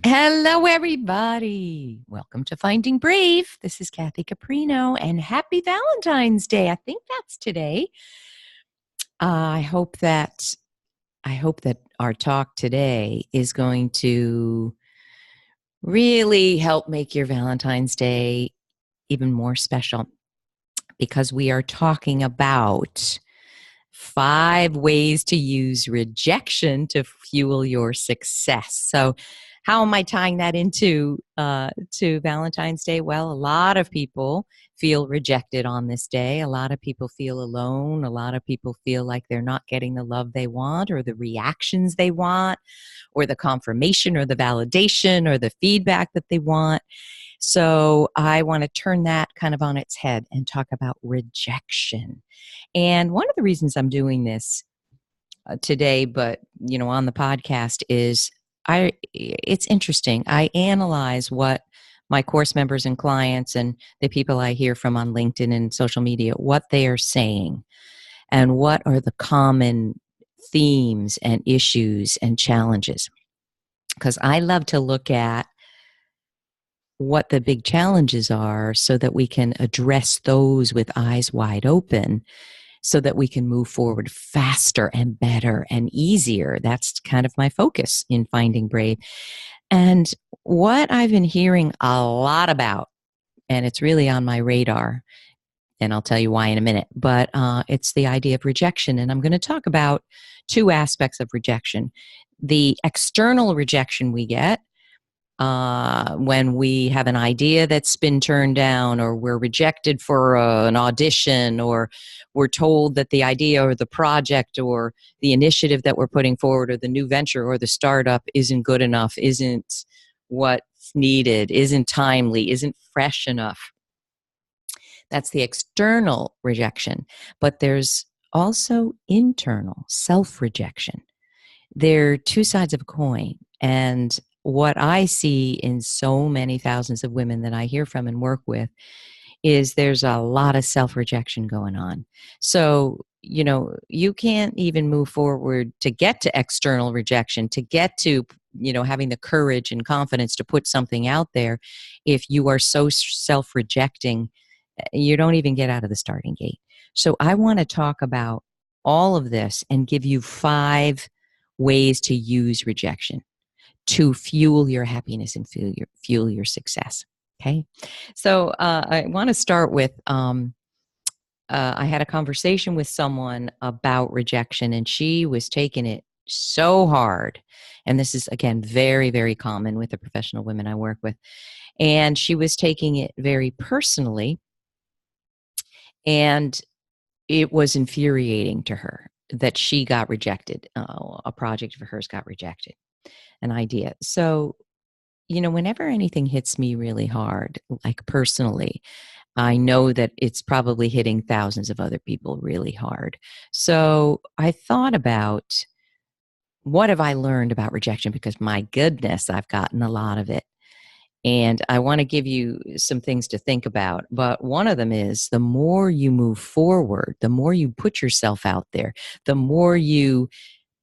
Hello, everybody. Welcome to Finding Brave. This is Kathy Caprino, and happy Valentine's Day. I think that's today. I hope that our talk today is going to really help make your Valentine's Day even more special, because we are talking about 5 ways to use rejection to fuel your success. So, how am I tying that into to Valentine's Day? Well, a lot of people feel rejected on this day. A lot of people feel alone. A lot of people feel like they're not getting the love they want, or the reactions they want, or the confirmation, or the validation, or the feedback that they want. So I want to turn that kind of on its head and talk about rejection. And one of the reasons I'm doing this today, but on the podcast, is it's interesting. I analyze what my course members and clients and the people I hear from on LinkedIn and social media, what they are saying, and what are the common themes and issues and challenges. Because I love to look at what the big challenges are so that we can address those with eyes wide open, so that we can move forward faster and better and easier. That's kind of my focus in Finding Brave. And what I've been hearing a lot about, and it's really on my radar, and I'll tell you why in a minute, but it's the idea of rejection. And I'm going to talk about 2 aspects of rejection. The external rejection we get when we have an idea that's been turned down, or we're rejected for an audition, or we're told that the idea or the project or the initiative that we're putting forward, or the new venture or the startup, isn't good enough, isn't what's needed, isn't timely, isn't fresh enough. That's the external rejection. But there's also internal self-rejection. They're 2 sides of a coin. And what I see in so many thousands of women that I hear from and work with is there's a lot of self-rejection going on. So, you can't even move forward to get to external rejection, to get to, having the courage and confidence to put something out there. If you are so self-rejecting, you don't even get out of the starting gate. So I want to talk about all of this and give you 5 ways to use rejection to fuel your happiness and fuel your success. Okay. So I want to start with, I had a conversation with someone about rejection, and she was taking it so hard. And this is, again, very, very common with the professional women I work with. And she was taking it very personally, and it was infuriating to her that she got rejected. A project of hers got rejected, an idea. So, whenever anything hits me really hard, like personally, I know that it's probably hitting thousands of other people really hard. So I thought about, what have I learned about rejection? Because my goodness, I've gotten a lot of it. And I want to give you some things to think about. But one of them is, the more you move forward, the more you put yourself out there, the more you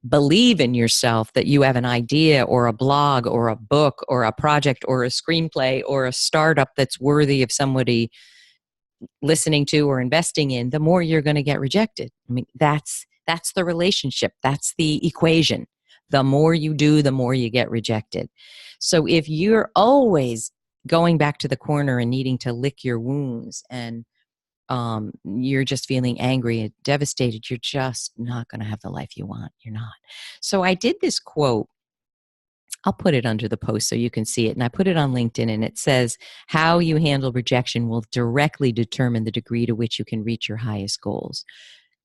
believe in yourself that you have an idea or a blog or a book or a project or a screenplay or a startup that's worthy of somebody listening to or investing in, the more you're going to get rejected. I mean, that's the relationship. That's the equation. The more you do, the more you get rejected. So if you're always going back to the corner and needing to lick your wounds, and you're just feeling angry and devastated, you're just not going to have the life you want. You're not. So I did this quote. I'll put it under the post so you can see it. And I put it on LinkedIn, and it says, how you handle rejection will directly determine the degree to which you can reach your highest goals.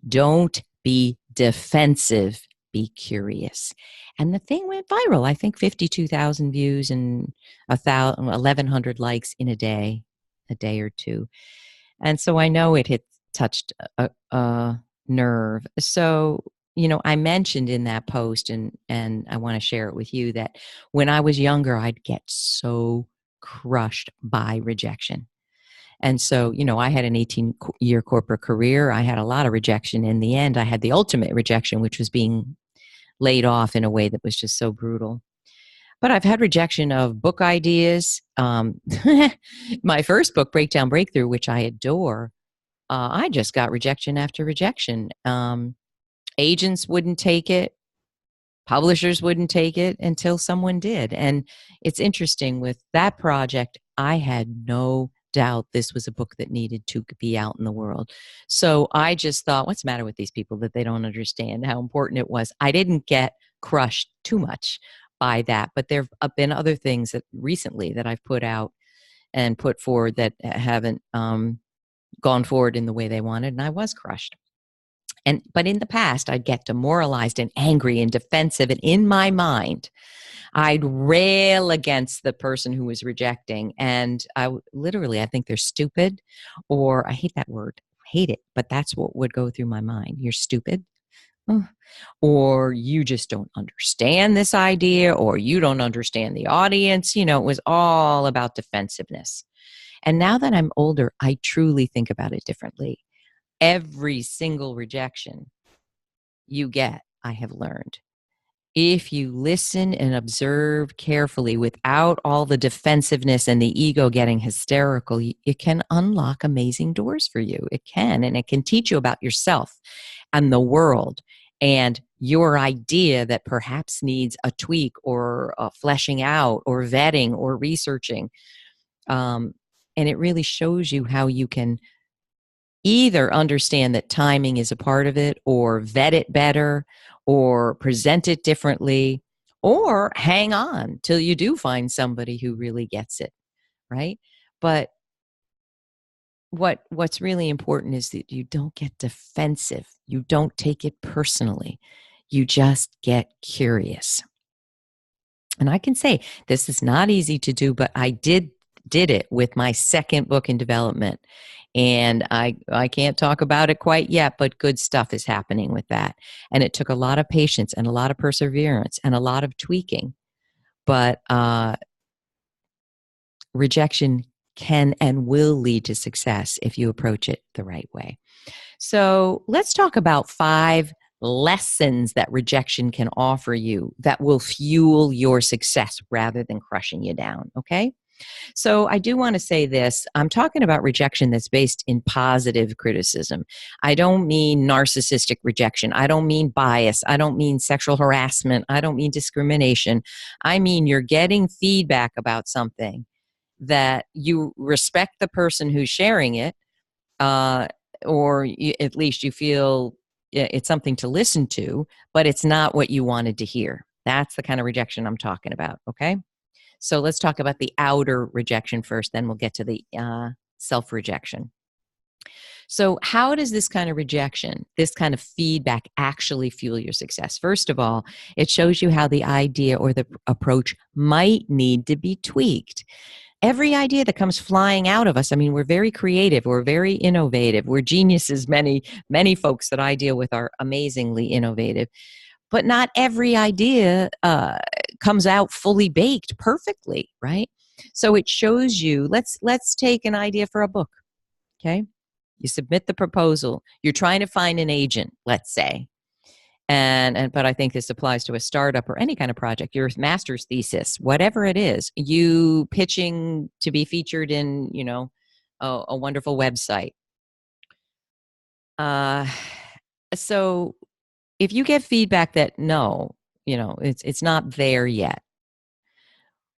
Don't be defensive. Be curious. And the thing went viral. I think 52,000 views and 1,100 likes in a day or two. And so I know it had touched a nerve. So, I mentioned in that post, and I want to share it with you, that when I was younger, I'd get so crushed by rejection. And so, I had an 18-year corporate career. I had a lot of rejection. In the end, I had the ultimate rejection, which was being laid off in a way that was just so brutal. But I've had rejection of book ideas. My first book, Breakdown Breakthrough, which I adore, I just got rejection after rejection. Agents wouldn't take it. Publishers wouldn't take it until someone did. And it's interesting with that project, I had no doubt this was a book that needed to be out in the world. So I just thought, what's the matter with these people that they don't understand how important it was? I didn't get crushed too much by that, but there have been other things that recently that I've put out and put forward that haven't gone forward in the way they wanted, and I was crushed. But in the past, I'd get demoralized and angry and defensive, and in my mind, I'd rail against the person who was rejecting, and literally, I think they're stupid, or I hate that word, hate it, but that's what would go through my mind. You're stupid. Ugh. Or you just don't understand this idea, or you don't understand the audience. It was all about defensiveness. And now that I'm older, I truly think about it differently. Every single rejection you get, I have learned. If you listen and observe carefully without all the defensiveness and the ego getting hysterical, it can unlock amazing doors for you. It can, and it can teach you about yourself and the world and your idea that perhaps needs a tweak or a fleshing out or vetting or researching. And it really shows you how you can either understand that timing is a part of it, or vet it better, or present it differently, or hang on till you do find somebody who really gets it, right? But what's really important is that you don't get defensive. You don't take it personally. You just get curious. And I can say this is not easy to do, but I did it with my second book in development. And I can't talk about it quite yet, but good stuff is happening with that. And it took a lot of patience and a lot of perseverance and a lot of tweaking. But rejection can and will lead to success if you approach it the right way. So let's talk about 5 lessons that rejection can offer you that will fuel your success rather than crushing you down. Okay. So I do want to say this. I'm talking about rejection that's based in positive criticism. I don't mean narcissistic rejection. I don't mean bias. I don't mean sexual harassment. I don't mean discrimination. I mean you're getting feedback about something that you respect the person who's sharing it, or at least you feel it's something to listen to, but it's not what you wanted to hear. That's the kind of rejection I'm talking about. Okay. So let's talk about the outer rejection first, then we'll get to the self-rejection. So how does this kind of rejection, this kind of feedback actually fuel your success? First of all, it shows you how the idea or the approach might need to be tweaked. Every idea that comes flying out of us, I mean, we're very creative, we're very innovative, we're geniuses. Many folks that I deal with are amazingly innovative. But not every idea comes out fully baked perfectly, right? So it shows you, let's take an idea for a book, okay? You submit the proposal. You're trying to find an agent, let's say. But I think this applies to a startup or any kind of project, your master's thesis, whatever it is, you pitching to be featured in, a wonderful website. So if you get feedback that no, it's not there yet,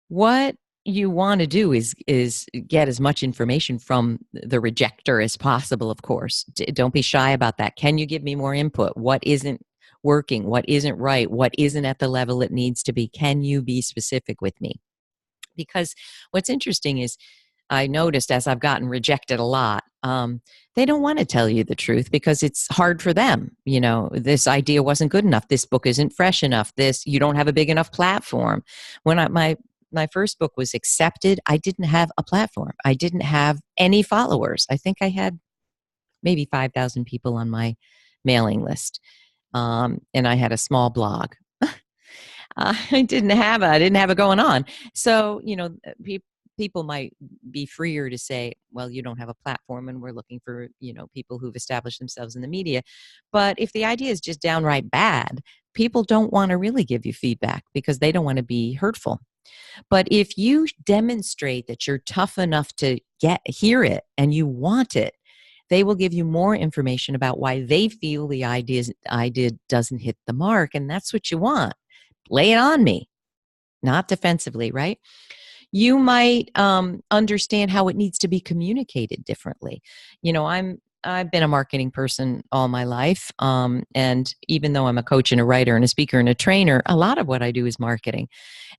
what you want to do is get as much information from the rejecter as possible, of course. Don't be shy about that. Can you give me more input? What isn't working? What isn't right? What isn't at the level it needs to be? Can you be specific with me? Because what's interesting is I noticed as I've gotten rejected a lot, they don't want to tell you the truth because it's hard for them. This idea wasn't good enough. This book isn't fresh enough. You don't have a big enough platform. When my first book was accepted, I didn't have a platform. I didn't have any followers. I think I had maybe 5,000 people on my mailing list. And I had a small blog. I didn't have it going on. So, people might be freer to say, well, you don't have a platform and we're looking for, people who've established themselves in the media. But if the idea is just downright bad, people don't want to really give you feedback because they don't want to be hurtful. But if you demonstrate that you're tough enough to hear it and you want it, they will give you more information about why they feel the idea doesn't hit the mark. And that's what you want. Lay it on me, not defensively, right? You might understand how it needs to be communicated differently. I've been a marketing person all my life, and even though I'm a coach and a writer and a speaker and a trainer, a lot of what I do is marketing.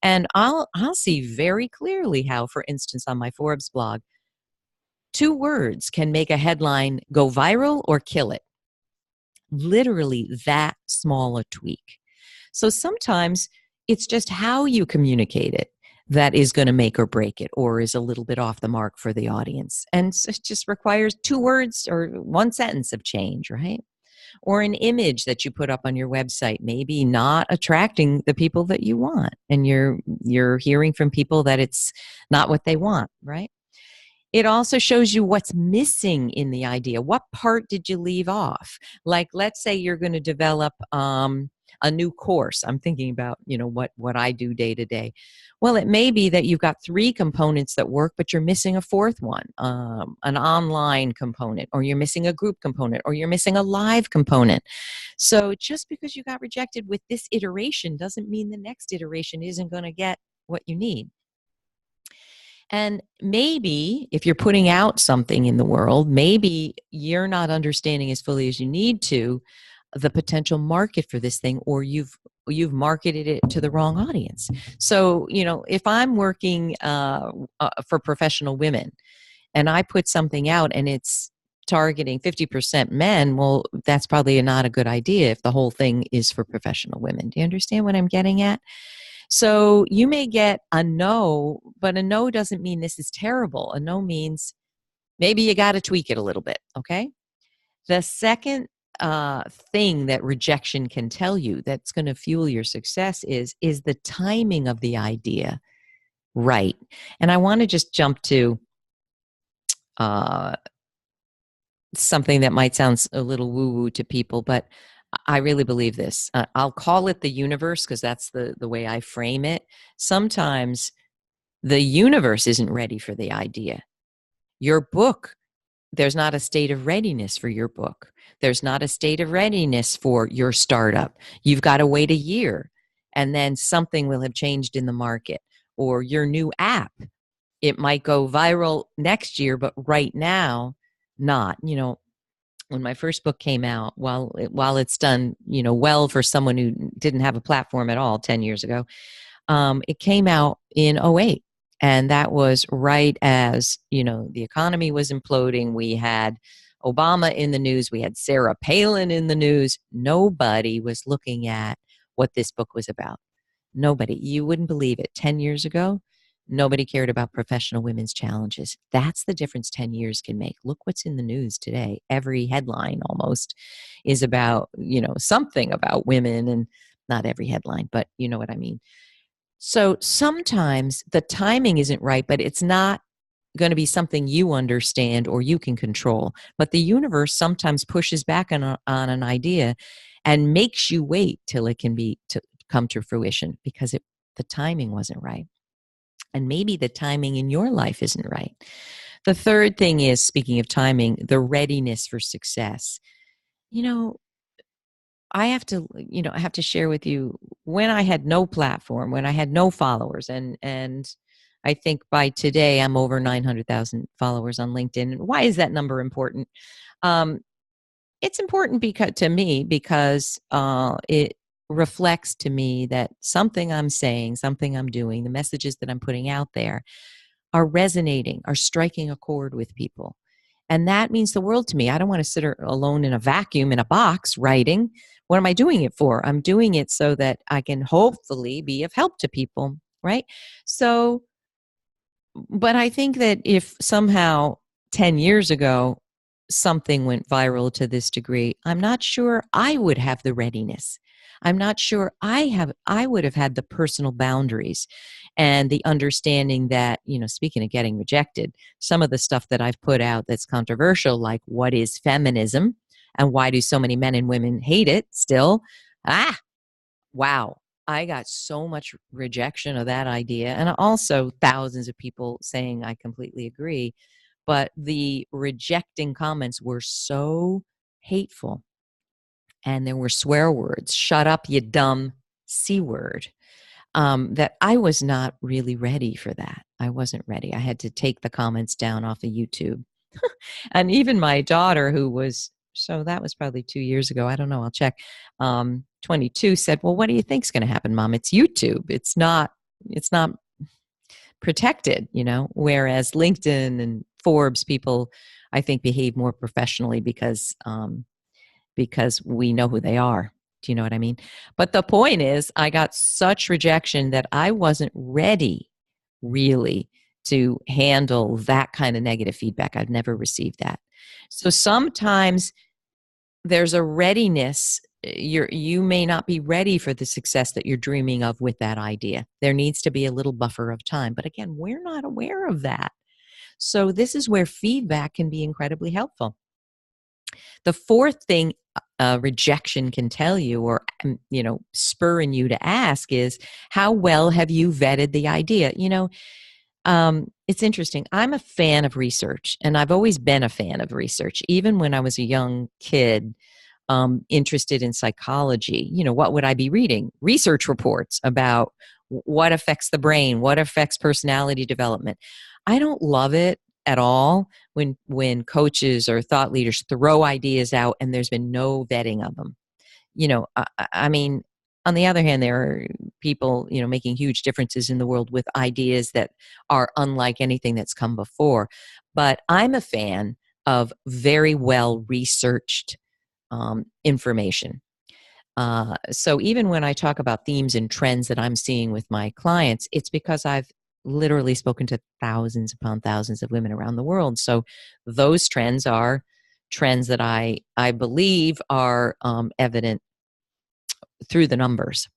And I'll see very clearly how, for instance, on my Forbes blog, 2 words can make a headline go viral or kill it. Literally that small a tweak. So sometimes it's just how you communicate it that is going to make or break it, or is a little bit off the mark for the audience. And so it just requires 2 words or 1 sentence of change, right? Or an image that you put up on your website, maybe not attracting the people that you want, and you're hearing from people that it's not what they want, right? It also shows you what's missing in the idea. What part did you leave off? Like, let's say you're going to develop a new course. I'm thinking about, what I do day to day. Well, it may be that you've got 3 components that work, but you're missing a 4th one, an online component, or you're missing a group component, or you're missing a live component. So just because you got rejected with this iteration doesn't mean the next iteration isn't going to get what you need. And maybe if you're putting out something in the world, maybe you're not understanding as fully as you need to the potential market for this thing, or you've marketed it to the wrong audience. So, if I'm working for professional women and I put something out and it's targeting 50% men, well, that's probably not a good idea if the whole thing is for professional women. Do you understand what I'm getting at? So you may get a no, but a no doesn't mean this is terrible. A no means maybe you got to tweak it a little bit, okay? The second thing that rejection can tell you that's going to fuel your success is the timing of the idea right? And I want to just jump to something that might sound a little woo-woo to people, but I really believe this. I'll call it the universe because that's the way I frame it. Sometimes the universe isn't ready for the idea. Your book, there's not a state of readiness for your book. There's not a state of readiness for your startup. You've got to wait a year, and then something will have changed in the market. Or your new app, it might go viral next year, but right now, not. When my first book came out, while it's done, well for someone who didn't have a platform at all 10 years ago, it came out in '08. And that was right as, the economy was imploding. We had Obama in the news. We had Sarah Palin in the news. Nobody was looking at what this book was about. Nobody. You wouldn't believe it. 10 years ago, nobody cared about professional women's challenges. That's the difference 10 years can make. Look what's in the news today. Every headline almost is about, something about women, and not every headline, but you know what I mean. So sometimes the timing isn't right, but it's not going to be something you understand or you can control. But the universe sometimes pushes back on an idea and makes you wait till it can come to fruition because the timing wasn't right. And maybe the timing in your life isn't right. The third thing is, speaking of timing, the readiness for success. I have to share with you, when I had no platform, when I had no followers, and I think by today I'm over 900,000 followers on LinkedIn. And why is that number important? It's important because it reflects to me that something I'm saying, something I'm doing, the messages that I'm putting out there are resonating, are striking a chord with people. And that means the world to me. I don't want to sit alone in a vacuum in a box writing. What am I doing it for? I'm doing it so that I can hopefully be of help to people, right? So, but I think that if somehow 10 years ago something went viral to this degree, I'm not sure I would have the readiness. I'm not sure I would have had the personal boundaries and the understanding that, speaking of getting rejected, some of the stuff that I've put out that's controversial, like what is feminism and why do so many men and women hate it still? wow, I got so much rejection of that idea. And also thousands of people saying I completely agree. But the rejecting comments were so hateful. And there were swear words, shut up, you dumb C word, that I was not really ready for that. I wasn't ready. I had to take the comments down off of YouTube. And even my daughter, who was, so that was probably 2 years ago. I don't know. I'll check. 22 said, well, what do you think's going to happen, Mom? It's YouTube. It's not protected, whereas LinkedIn and Forbes people, I think, behave more professionally because we know who they are. Do you know what I mean? But the point is, I got such rejection that I wasn't ready really to handle that kind of negative feedback. I've never received that. So sometimes there's a readiness. You may not be ready for the success that you're dreaming of with that idea. There needs to be a little buffer of time. But again, we're not aware of that. So this is where feedback can be incredibly helpful. The fourth thing rejection can tell you, or spurring you to ask, is how well have you vetted the idea? It's interesting. I'm a fan of research, and I've always been a fan of research. Even when I was a young kid, interested in psychology, what would I be reading? Research reports about what affects the brain, what affects personality development. I don't love it at all when coaches or thought leaders throw ideas out and there's been no vetting of them. I mean, on the other hand, there are people, making huge differences in the world with ideas that are unlike anything that's come before. But I'm a fan of very well researched information. So even when I talk about themes and trends that I'm seeing with my clients, it's because I've literally spoken to thousands upon thousands of women around the world. So those trends are trends that I believe are evident through the numbers,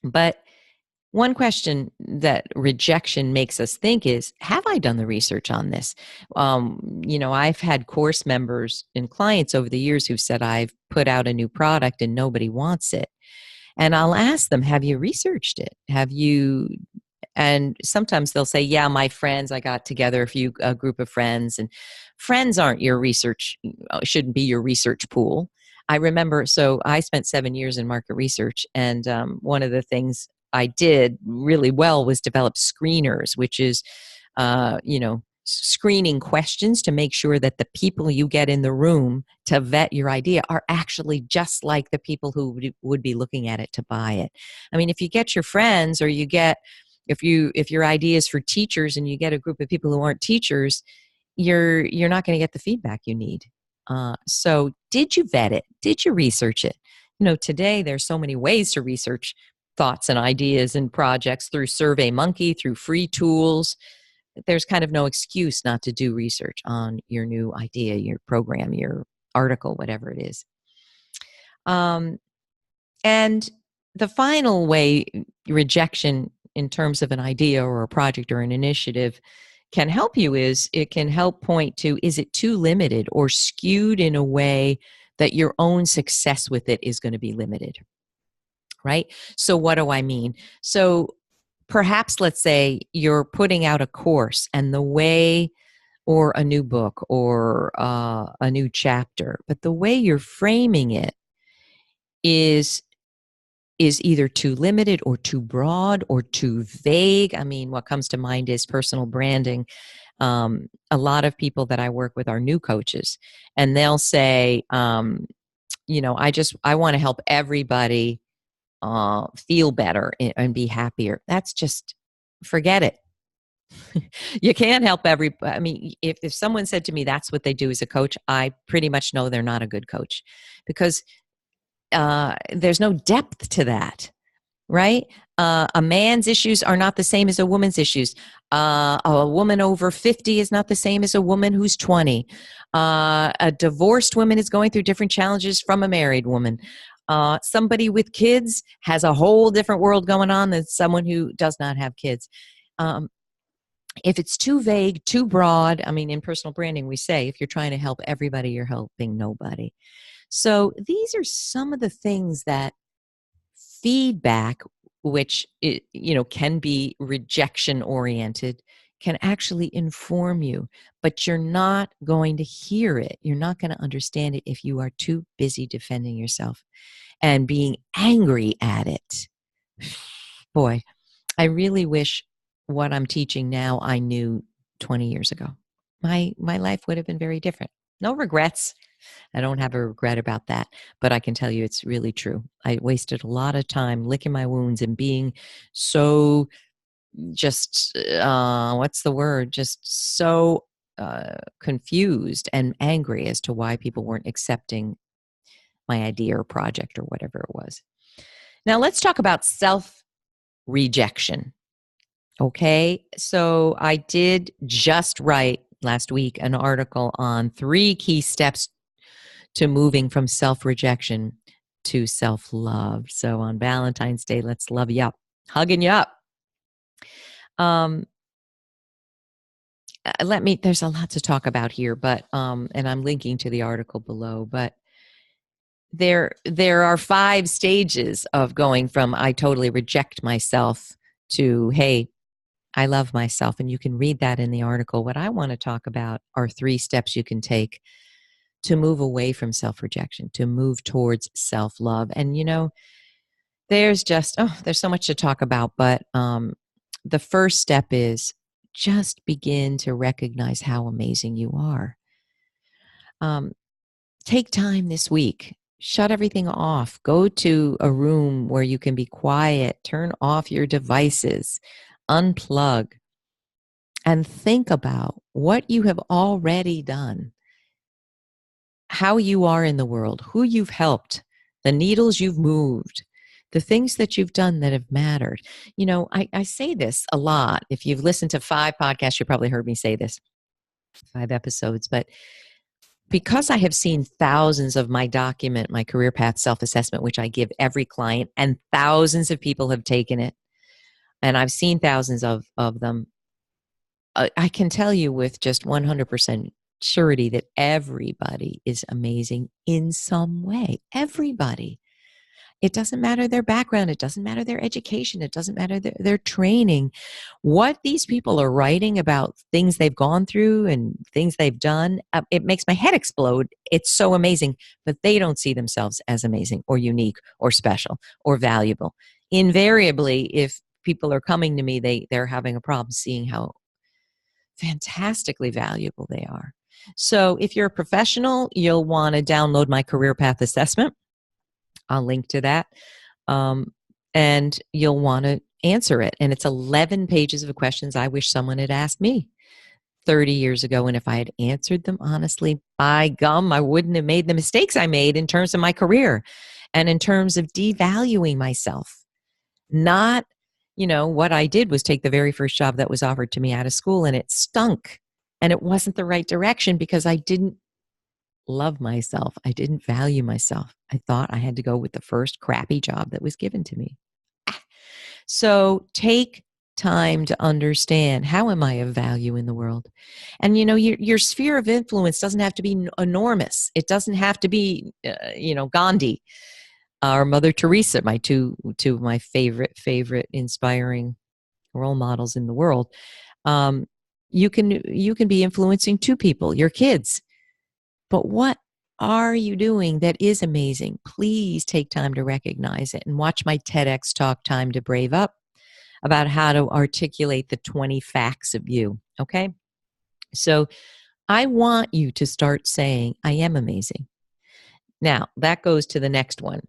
But one question that rejection makes us think is, have I done the research on this? I've had course members and clients over the years who've said, I've put out a new product and nobody wants it. And I'll ask them, have you researched it? And sometimes they'll say, yeah, my friends, I got together a group of friends, and friends aren't your research, shouldn't be your research pool. I remember, so I spent 7 years in market research, and one of the things I did really well was develop screeners, which is, screening questions to make sure that the people you get in the room to vet your idea are actually just like the people who would be looking at it to buy it. I mean, if you get your friends, or if your idea is for teachers and you get a group of people who aren't teachers, you're not going to get the feedback you need. So did you vet it? Did you research it? Today there's so many ways to research thoughts and ideas and projects, through SurveyMonkey, through free tools. There's kind of no excuse not to do research on your new idea, your program, your article, whatever it is. And the final way rejection in terms of an idea or a project or an initiative can help you is it can help point to, is it too limited or skewed in a way that your own success with it is going to be limited, right? So what do I mean? So perhaps, let's say you're putting out a course and the way, or a new book, or a new chapter, but the way you're framing it is either too limited or too broad or too vague. I mean, what comes to mind is personal branding. A lot of people that I work with are new coaches, and they'll say, I want to help everybody feel better and be happier. That's just, forget it. You can't help everybody. I mean, if someone said to me that's what they do as a coach, I pretty much know they're not a good coach, because there's no depth to that, right? A man's issues are not the same as a woman's issues. A woman over 50 is not the same as a woman who's 20. A divorced woman is going through different challenges from a married woman. Somebody with kids has a whole different world going on than someone who does not have kids. If it's too vague, too broad, I mean, in personal branding, we say, if you're trying to help everybody, you're helping nobody. So these are some of the things that feedback, which can be rejection oriented, can actually inform you, but you're not going to hear it. You're not going to understand it if you are too busy defending yourself and being angry at it. Boy, I really wish what I'm teaching now I knew 20 years ago. My life would have been very different. No regrets. I don't have a regret about that, but I can tell you it's really true. I wasted a lot of time licking my wounds and being so just what's the word? Just so confused and angry as to why people weren't accepting my idea or project or whatever it was. Now let's talk about self-rejection. Okay, so I did just write last week an article on 3 key steps to moving from self-rejection to self-love. So on Valentine's Day, let's love you up, hugging you up. There's a lot to talk about here, but and I'm linking to the article below, but there are 5 stages of going from I totally reject myself to, hey, I love myself. And you can read that in the article. What I want to talk about are 3 steps you can take to move away from self-rejection, to move towards self-love. And, there's so much to talk about, but the first step is just begin to recognize how amazing you are. Take time this week. Shut everything off. Go to a room where you can be quiet. Turn off your devices. Unplug. And think about what you have already done, how you are in the world, who you've helped, the needles you've moved, the things that you've done that have mattered. I say this a lot. If you've listened to 5 podcasts, you probably heard me say this, 5 episodes. But because I have seen thousands of my career path self-assessment, which I give every client, and thousands of people have taken it, and I've seen thousands of them, I can tell you with just 100% surety that everybody is amazing in some way. Everybody. It doesn't matter their background. It doesn't matter their education. It doesn't matter their training. What these people are writing about things they've gone through and things they've done, it makes my head explode. It's so amazing, but they don't see themselves as amazing or unique or special or valuable. Invariably, if people are coming to me, they're having a problem seeing how fantastically valuable they are. So if you're a professional, you'll want to download my career path assessment. I'll link to that. And you'll want to answer it. And it's 11 pages of questions I wish someone had asked me 30 years ago. And if I had answered them honestly, by gum, I wouldn't have made the mistakes I made in terms of my career and in terms of devaluing myself. Not, what I did was take the very first job that was offered to me out of school, and it stunk. And it wasn't the right direction because I didn't love myself. I didn't value myself. I thought I had to go with the first crappy job that was given to me. So take time to understand, how am I of value in the world? And your sphere of influence doesn't have to be enormous. It doesn't have to be Gandhi or Mother Teresa, my two of my favorite inspiring role models in the world. You can be influencing 2 people, your kids. But what are you doing that is amazing? Please take time to recognize it and watch my TEDx talk, Time to Brave Up, about how to articulate the 20 facts of you. Okay. So I want you to start saying, I am amazing. Now that goes to the next one.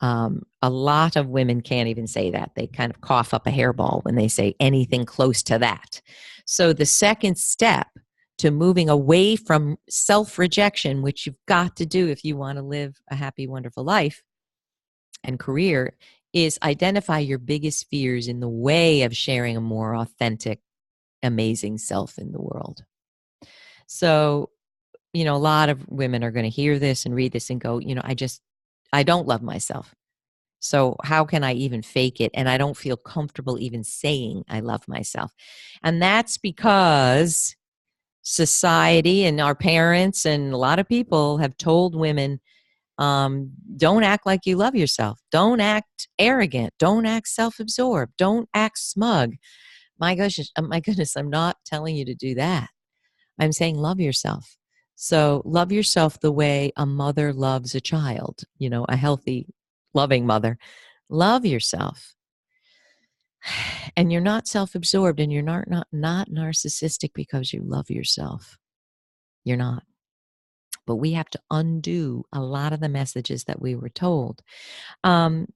A lot of women can't even say that. They kind of cough up a hairball when they say anything close to that. So the second step to moving away from self-rejection, which you've got to do if you want to live a happy, wonderful life and career, is identify your biggest fears in the way of sharing a more authentic, amazing self in the world. So, a lot of women are going to hear this and read this and go, I don't love myself. So how can I even fake it? And I don't feel comfortable even saying I love myself. And that's because society and our parents and a lot of people have told women Don't act like you love yourself. Don't act arrogant. Don't act self-absorbed. Don't act smug. My goodness, I'm not telling you to do that. I'm saying love yourself. So love yourself the way a mother loves a child, a healthy, loving mother. Love yourself. And you're not self-absorbed, and you're not narcissistic because you love yourself. You're not. But we have to undo a lot of the messages that we were told. And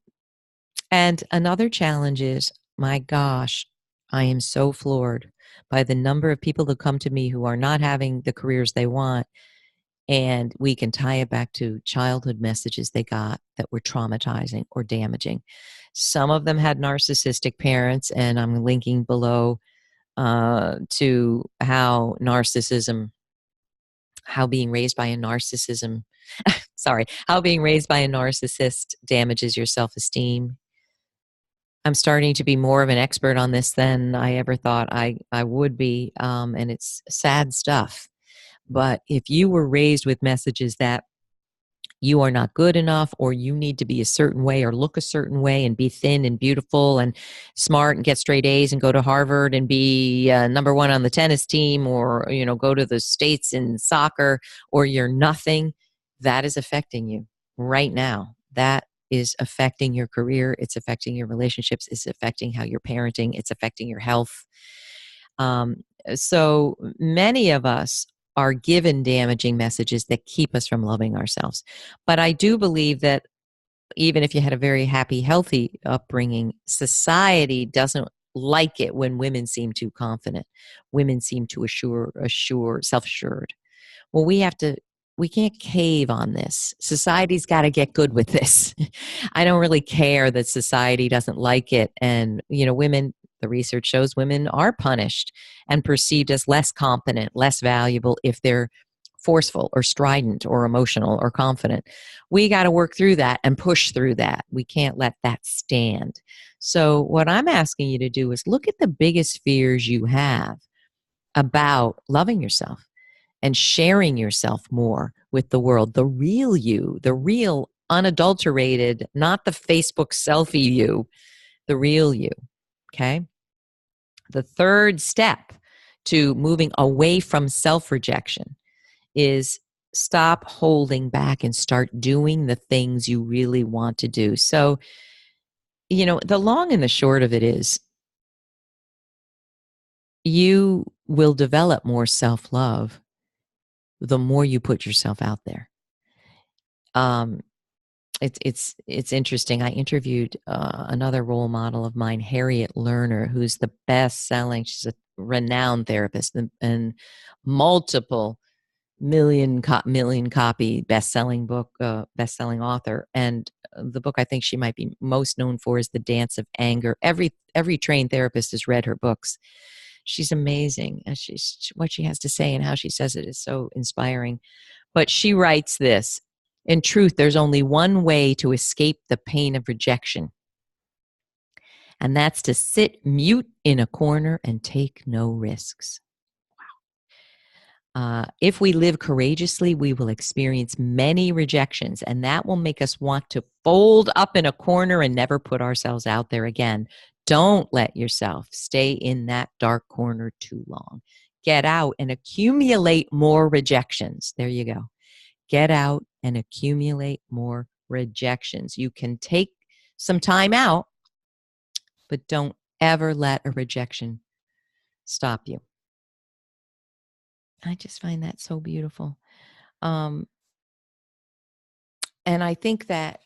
another challenge is, my gosh, I am so floored by the number of people who come to me who are not having the careers they want. And we can tie it back to childhood messages they got that were traumatizing or damaging. Some of them had narcissistic parents, and I'm linking below to how being raised by a narcissism, how being raised by a narcissist damages your self-esteem. I'm starting to be more of an expert on this than I ever thought I would be, and it's sad stuff. But if you were raised with messages that you are not good enough, or you need to be a certain way or look a certain way and be thin and beautiful and smart and get straight A's and go to Harvard and be number one on the tennis team, or, go to the States in soccer, or you're nothing, that is affecting you right now. That is affecting your career. It's affecting your relationships. It's affecting how you're parenting. It's affecting your health. So many of us are given damaging messages that keep us from loving ourselves. But I do believe that even if you had a very happy, healthy upbringing, society doesn't like it when women seem too confident. Women seem too self-assured. Well, we can't cave on this. Society's got to get good with this. I don't really care that society doesn't like it. And, women, the research shows women are punished and perceived as less competent, less valuable if they're forceful or strident or emotional or confident. We got to work through that and push through that. We can't let that stand. So what I'm asking you to do is look at the biggest fears you have about loving yourself and sharing yourself more with the world, the real you, the real unadulterated, not the Facebook selfie you, the real you, okay? The third step to moving away from self-rejection is stop holding back and start doing the things you really want to do. So, the long and the short of it is, you will develop more self-love the more you put yourself out there. It's interesting. I interviewed another role model of mine, Harriet Lerner, who's the best-selling. She's a renowned therapist and multiple million copy best-selling book, best-selling author. And the book I think she might be most known for is The Dance of Anger. Every trained therapist has read her books. She's amazing. And what she has to say and how she says it is so inspiring. But she writes this: in truth, there's only one way to escape the pain of rejection, and that's to sit mute in a corner and take no risks. If we live courageously, we will experience many rejections, and that will make us want to fold up in a corner and never put ourselves out there again. Don't let yourself stay in that dark corner too long. Get out and accumulate more rejections. There you go. Get out and accumulate more rejections. You can take some time out, but don't ever let a rejection stop you. I just find that so beautiful. And I think that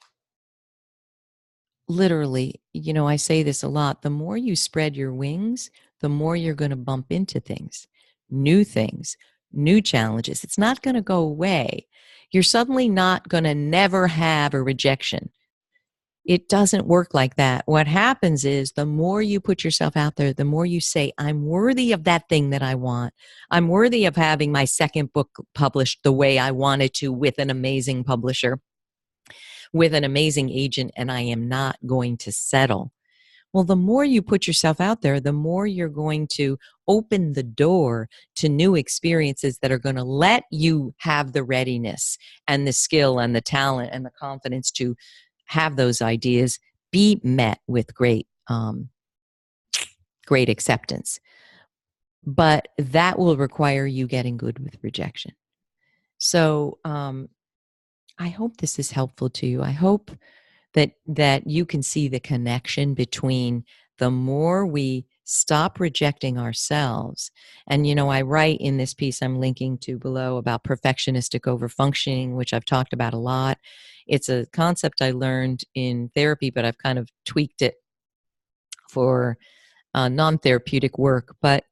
literally, I say this a lot, the more you spread your wings, the more you're going to bump into things, new challenges. It's not going to go away. You're suddenly not going to never have a rejection. It doesn't work like that. What happens is the more you put yourself out there, the more you say, I'm worthy of that thing that I want. I'm worthy of having my second book published the way I wanted to, with an amazing publisher, with an amazing agent, and I am not going to settle. Well, the more you put yourself out there, the more you're going to open the door to new experiences that are going to let you have the readiness and the skill and the talent and the confidence to have those ideas be met with great acceptance. But that will require you getting good with rejection. So I hope this is helpful to you. I hope that you can see the connection between the more we stop rejecting ourselves. And, I write in this piece I'm linking to below about perfectionistic overfunctioning, which I've talked about a lot. It's a concept I learned in therapy, but I've kind of tweaked it for non-therapeutic work. But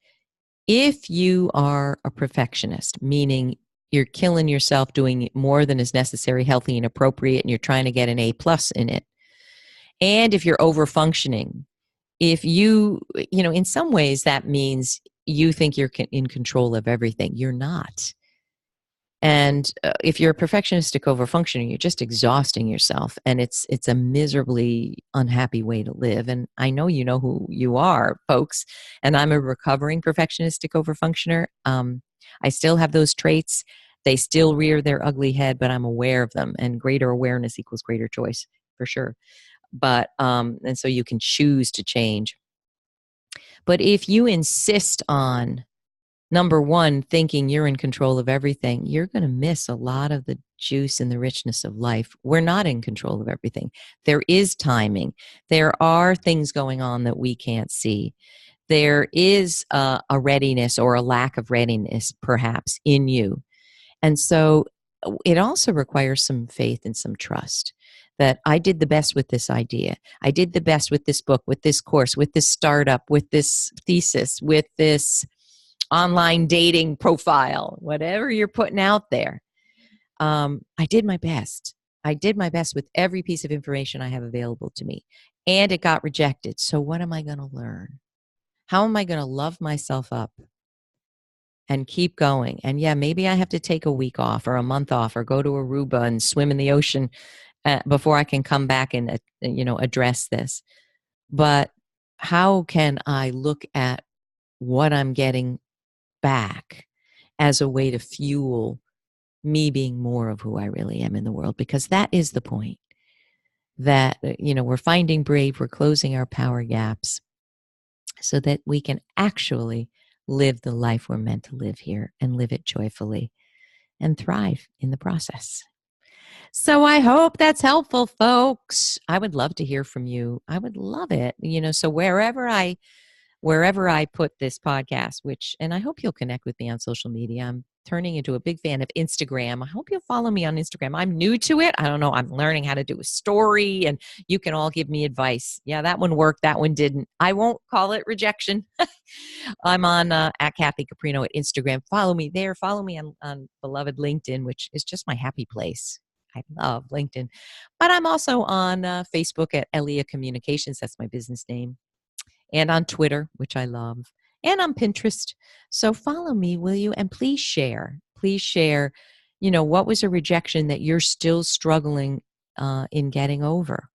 if you are a perfectionist, meaning you're killing yourself doing more than is necessary, healthy, and appropriate, and you're trying to get an A+ in it, and if you're over functioning, if in some ways that means you think you're in control of everything. You're not. And if you're a perfectionistic overfunctioner, you're just exhausting yourself, and it's a miserably unhappy way to live. And I know you know who you are, folks. And I'm a recovering perfectionistic overfunctioner. I still have those traits. They still rear their ugly head, but I'm aware of them. And greater awareness equals greater choice, for sure. But and so you can choose to change. But if you insist on number one, thinking you're in control of everything, you're going to miss a lot of the juice and the richness of life. We're not in control of everything. There is timing. There are things going on that we can't see. There is a readiness or a lack of readiness, perhaps, in you. And so it also requires some faith and some trust that I did the best with this idea. I did the best with this book, with this course, with this startup, with this thesis, with this online dating profile, whatever you're putting out there. I did my best. I did my best with every piece of information I have available to me. And it got rejected. So what am I going to learn? How am I going to love myself up and keep going? And yeah, maybe I have to take a week off or a month off or go to Aruba and swim in the ocean before I can come back and address this. But how can I look at what I'm getting back as a way to fuel me being more of who I really am in the world? Because that is the point, that we're finding brave, we're closing our power gaps so that we can actually live the life we're meant to live here and live it joyfully and thrive in the process. So I hope that's helpful, folks. I would love to hear from you. I would love it. So wherever I put this podcast, and I hope you'll connect with me on social media. I'm turning into a big fan of Instagram. I hope you'll follow me on Instagram. I'm new to it. I don't know. I'm learning how to do a story, and you can all give me advice. Yeah, that one worked. That one didn't. I won't call it rejection. I'm on at Kathy Caprino at Instagram. Follow me there. Follow me on beloved LinkedIn, which is just my happy place. I love LinkedIn. But I'm also on Facebook at Elia Communications. That's my business name. And on Twitter, which I love, and on Pinterest. So follow me, will you? And please share. Please share, what was a rejection that you're still struggling in getting over?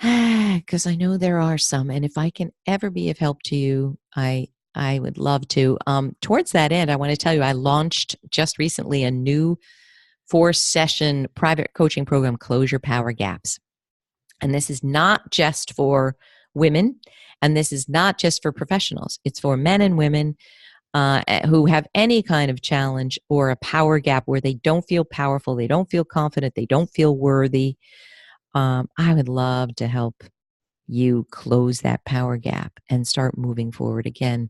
Because I know there are some. And if I can ever be of help to you, I would love to. Towards that end, I want to tell you, I launched just recently a new 4-session private coaching program, Close Your Power Gaps. And this is not just for women, and this is not just for professionals. It's for men and women who have any kind of challenge or a power gap where they don't feel powerful, they don't feel confident, they don't feel worthy. I would love to help you close that power gap and start moving forward again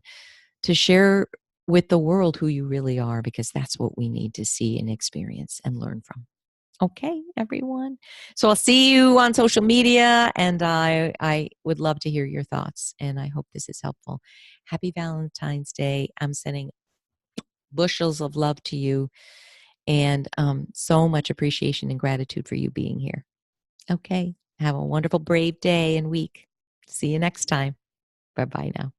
to share with the world who you really are, because that's what we need to see and experience and learn from. Okay, everyone. So I'll see you on social media, and I would love to hear your thoughts, and I hope this is helpful. Happy Valentine's Day. I'm sending bushels of love to you, and so much appreciation and gratitude for you being here. Okay, have a wonderful, brave day and week. See you next time. Bye-bye now.